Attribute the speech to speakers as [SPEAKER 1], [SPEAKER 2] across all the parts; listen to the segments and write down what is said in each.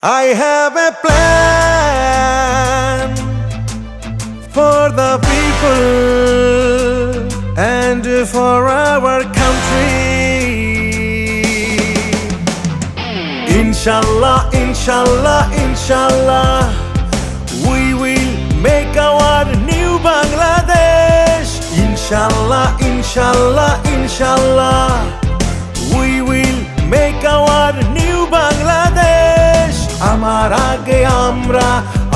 [SPEAKER 1] I have a plan for the people and for our country. Inshallah, inshallah, inshallah, we will make our new Bangladesh. Inshallah, inshallah, inshallah, we will make our new Bangladesh. আমার আগে আমরা,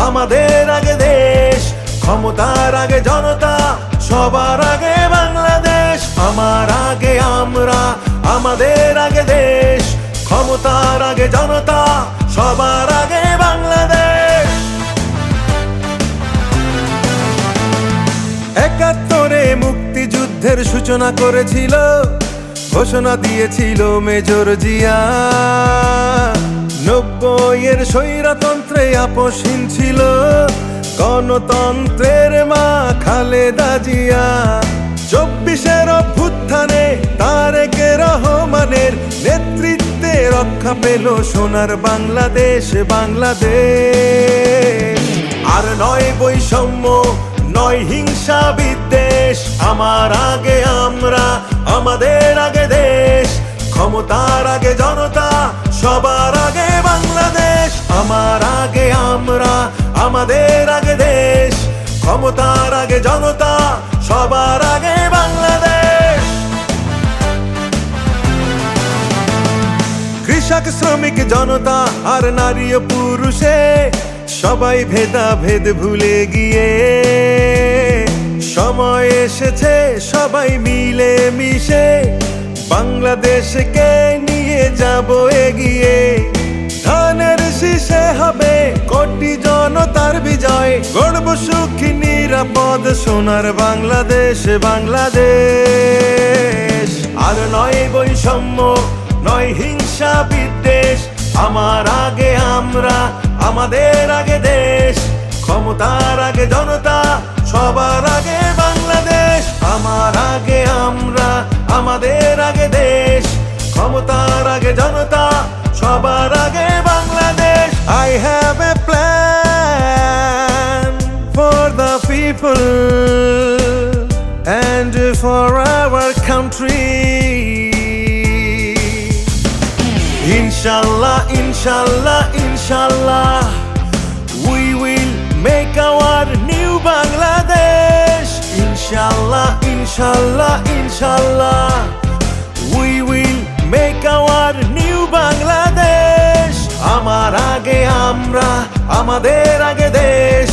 [SPEAKER 1] আমাদের আগে দেশ, ক্ষমতার আগে জনতা, সবার আগে বাংলাদেশ। আমার আগে আমরা, আমাদের আগে দেশ, ক্ষমতার আগে জনতা, সবার আগে বাংলাদেশ। ৭১-এ মুক্তিযুদ্ধের সূচনা করেছিল, ঘোষণা দিয়েছিল মেজর জিয়া। ৯০-এর স্বৈরতন্ত্রে আপসহীন ছিল গণতন্ত্রের মা খালেদা জিয়া। ২৪-এর অভ্যুত্থানে তারেক রহমানের নেতৃত্বে রক্ষা পেল সোনার বাংলাদেশ, বাংলাদেশ। আর নয় বৈষম্য, নয় হিংসা বিদ্বেষ। আমার আগে আমরা, আমাদের আগে দেশ, ক্ষমতার আগে জনতা, সবার আগে বাংলাদেশ। আমার আগে আমরা, আমাদের আগে দেশ, ক্ষমতার আগে জনতা, সবার আগে বাংলাদেশ। কৃষক, শ্রমিক, জনতা আর নারী ও পুরুষে সবাই ভেদাভেদ ভুলে গিয়ে সময় এসেছে সবাই মিলে মিশে বাংলাদেশকে নিয়ে যাব এগিয়ে। ধানের শীষে হবে কোটি জনতার বিজয়, গর্ব সুখী নিরাপদ সোনার বাংলাদেশ, বাংলাদেশ। আর নয় বৈষম্য, নয় হিংসা বিদ্বেষ। আমার আগে আমরা, আমাদের আগে দেশ, ক্ষমতার আগে জনতা, সবার আগে বাংলাদেশ। আমার আগে আমরা, আমাদের আগে দেশ, ক্ষমতার আগে জনতা, সবার আগে Bangladesh. I have a plan for the people and for our country. Inshallah, inshallah, inshallah, we will make our new Bangladesh. Inshallah, inshallah, inshallah, we will make our new Bangladesh. আমার আগে আমরা, আমাদের আগে দেশ,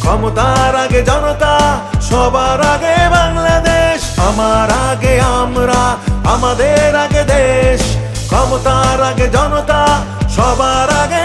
[SPEAKER 1] ক্ষমতার আগে জনতা, সবার আগে বাংলাদেশ। আমার আগে আমরা, আমাদের আগে দেশ, ক্ষমতার আগে জনতা, সবার আগে